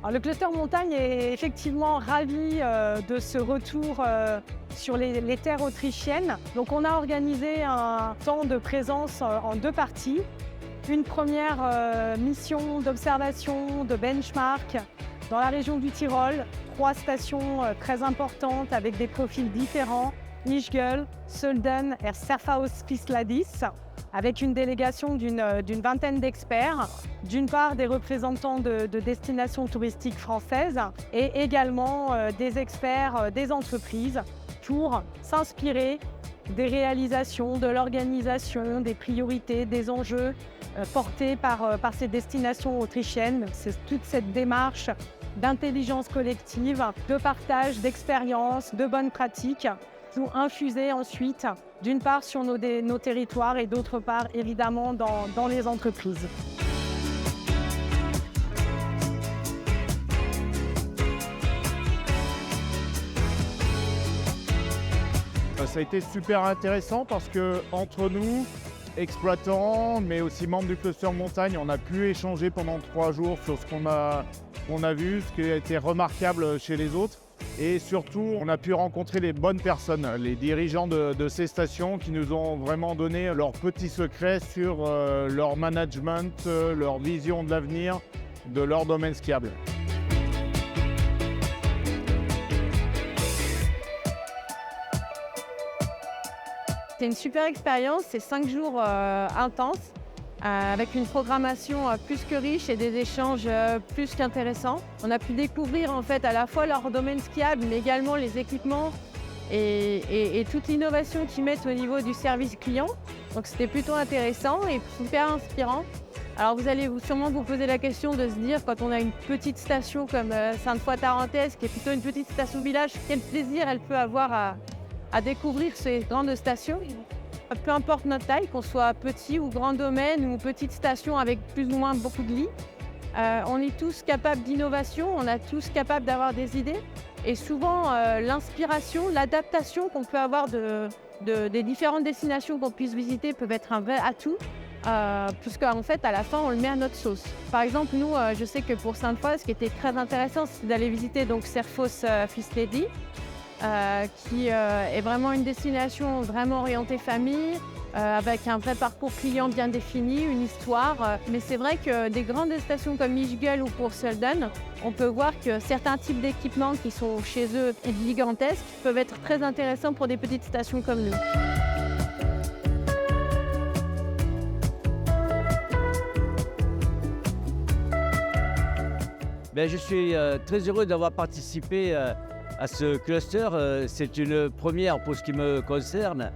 Alors, le cluster montagne est effectivement ravi de ce retour sur les terres autrichiennes. Donc on a organisé un temps de présence en deux parties. Une première mission d'observation, de benchmark dans la région du Tyrol. 3 stations très importantes avec des profils différents. Ischgl, Sölden et Serfaus-Pisladis, avec une délégation d'une vingtaine d'experts, d'une part des représentants de destinations touristiques françaises et également des experts des entreprises pour s'inspirer des réalisations, de l'organisation, des priorités, des enjeux portés par ces destinations autrichiennes. C'est toute cette démarche d'intelligence collective, de partage d'expériences, de bonnes pratiques pour infuser ensuite, d'une part sur nos territoires et d'autre part évidemment dans les entreprises. Ça a été super intéressant parce que entre nous, exploitants, mais aussi membres du cluster montagne, on a pu échanger pendant 3 jours sur ce qu'on a vu, ce qui a été remarquable chez les autres. Et surtout, on a pu rencontrer les bonnes personnes, les dirigeants de ces stations qui nous ont vraiment donné leurs petits secrets sur leur management, leur vision de l'avenir, de leur domaine skiable. C'est une super expérience, c'est 5 jours intenses, avec une programmation plus que riche et des échanges plus qu'intéressants. On a pu découvrir en fait à la fois leur domaine skiable, mais également les équipements et toute l'innovation qu'ils mettent au niveau du service client. Donc c'était plutôt intéressant et super inspirant. Alors vous allez sûrement vous poser la question de se dire, quand on a une petite station comme Sainte-Foy-Tarentaise, qui est plutôt une petite station village, quel plaisir elle peut avoir à découvrir ces grandes stations. Peu importe notre taille, qu'on soit petit ou grand domaine ou petite station avec plus ou moins beaucoup de lits, on est tous capables d'innovation, on est tous capables d'avoir des idées. Et souvent, l'inspiration, l'adaptation qu'on peut avoir des différentes destinations qu'on puisse visiter peuvent être un vrai atout, puisqu'en fait, à la fin, on le met à notre sauce. Par exemple, nous, je sais que pour Sainte-Foy, ce qui était très intéressant, c'est d'aller visiter donc Serfaus-Pisladis, qui est vraiment une destination vraiment orientée famille, avec un vrai parcours client bien défini, une histoire. Mais c'est vrai que des grandes stations comme Ischgl ou pour Sölden, on peut voir que certains types d'équipements qui sont chez eux gigantesques peuvent être très intéressants pour des petites stations comme nous. Je suis très heureux d'avoir participé à ce cluster. C'est une première pour ce qui me concerne.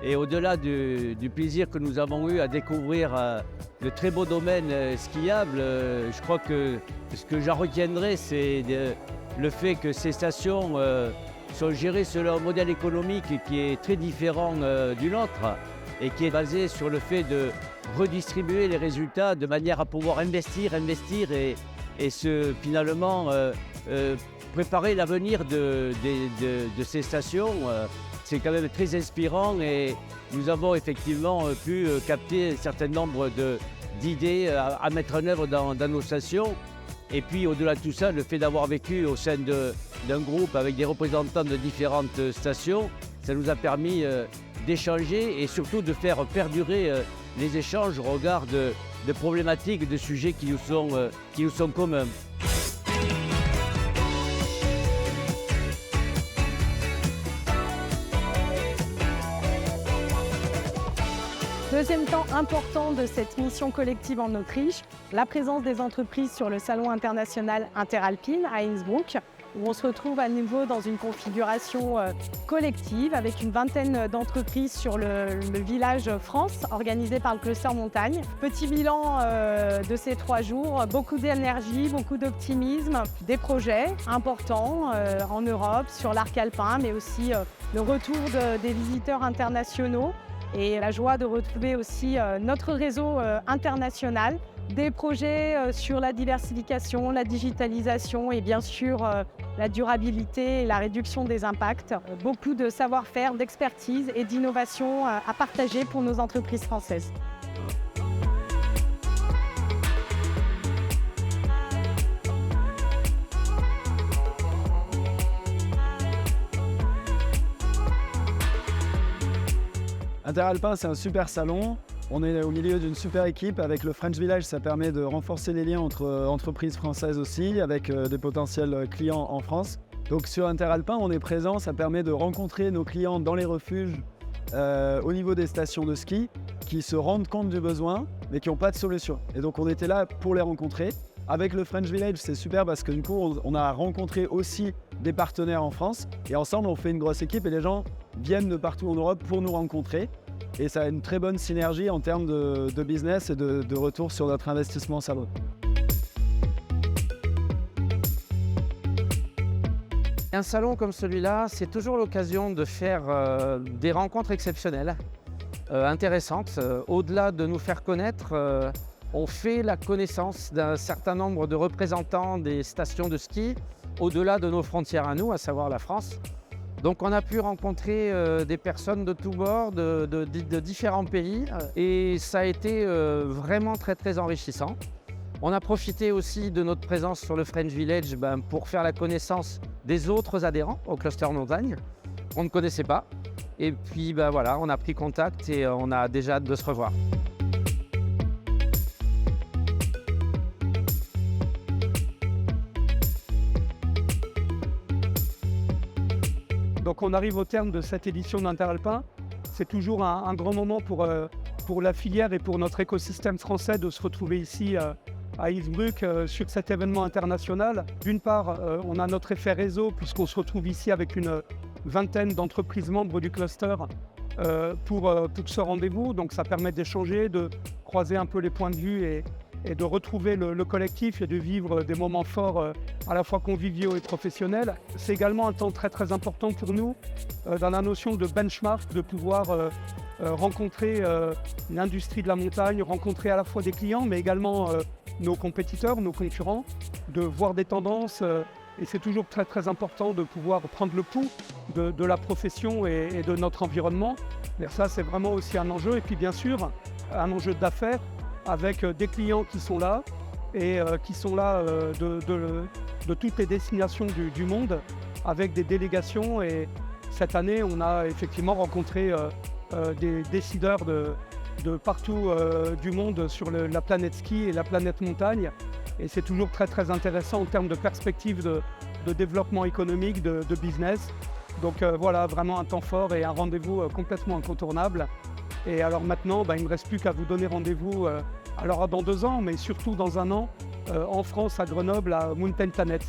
Et au-delà du plaisir que nous avons eu à découvrir de très beaux domaines skiables, je crois que ce que j'en retiendrai, c'est le fait que ces stations sont gérées selon un modèle économique qui est très différent du nôtre et qui est basé sur le fait de redistribuer les résultats de manière à pouvoir investir et finalement préparer l'avenir de ces stations. C'est quand même très inspirant et nous avons effectivement pu capter un certain nombre d'idées à mettre en œuvre dans nos stations. Et puis au-delà de tout ça, le fait d'avoir vécu au sein d'un groupe avec des représentants de différentes stations, ça nous a permis d'échanger et surtout de faire perdurer les échanges au regard de problématiques, de sujets qui nous sont communs. Deuxième temps important de cette mission collective en Autriche, la présence des entreprises sur le salon international Interalpine à Innsbruck, où on se retrouve à nouveau dans une configuration collective avec une vingtaine d'entreprises sur le village France organisé par le cluster montagne. Petit bilan de ces 3 jours, beaucoup d'énergie, beaucoup d'optimisme, des projets importants en Europe, sur l'arc alpin, mais aussi le retour des visiteurs internationaux et la joie de retrouver aussi notre réseau international. Des projets sur la diversification, la digitalisation et bien sûr la durabilité et la réduction des impacts. Beaucoup de savoir-faire, d'expertise et d'innovation à partager pour nos entreprises françaises. Interalpin, c'est un super salon. On est au milieu d'une super équipe. Avec le French Village, ça permet de renforcer les liens entre entreprises françaises aussi, avec des potentiels clients en France. Donc sur Interalpin, on est présent. Ça permet de rencontrer nos clients dans les refuges, au niveau des stations de ski, qui se rendent compte du besoin, mais qui n'ont pas de solution. Et donc on était là pour les rencontrer. Avec le French Village, c'est super parce que du coup, on a rencontré aussi des partenaires en France. Et ensemble, on fait une grosse équipe et les gens viennent de partout en Europe pour nous rencontrer. Et ça a une très bonne synergie en termes de business et de retour sur notre investissement salon. Un salon comme celui-là, c'est toujours l'occasion de faire des rencontres exceptionnelles, intéressantes. Au-delà de nous faire connaître, on fait la connaissance d'un certain nombre de représentants des stations de ski au-delà de nos frontières à nous, à savoir la France. Donc on a pu rencontrer des personnes de tous bords, de différents pays, et ça a été vraiment très enrichissant. On a profité aussi de notre présence sur le French Village pour faire la connaissance des autres adhérents au cluster montagne qu'on ne connaissait pas. Et puis voilà, on a pris contact et on a déjà hâte de se revoir. Donc on arrive au terme de cette édition d'Interalpin. C'est toujours un grand moment pour la filière et pour notre écosystème français de se retrouver ici à Innsbruck sur cet événement international. D'une part, on a notre effet réseau puisqu'on se retrouve ici avec une vingtaine d'entreprises membres du cluster pour ce rendez-vous. Donc ça permet d'échanger, de croiser un peu les points de vue et de retrouver le collectif et de vivre des moments forts à la fois conviviaux et professionnels. C'est également un temps très important pour nous dans la notion de benchmark, de pouvoir rencontrer l'industrie de la montagne, rencontrer à la fois des clients mais également nos compétiteurs, nos concurrents, de voir des tendances et c'est toujours très important de pouvoir prendre le pouls de la profession et de notre environnement. Et ça c'est vraiment aussi un enjeu et puis bien sûr un enjeu d'affaires avec des clients qui sont là et qui sont là de toutes les destinations du monde avec des délégations et cette année on a effectivement rencontré des décideurs de partout du monde sur la planète ski et la planète montagne et c'est toujours très intéressant en termes de perspective de développement économique, de business. Donc voilà, vraiment un temps fort et un rendez-vous complètement incontournable. Et alors maintenant, il ne me reste plus qu'à vous donner rendez-vous alors dans 2 ans, mais surtout dans 1 an, en France, à Grenoble, à Mountain Planet.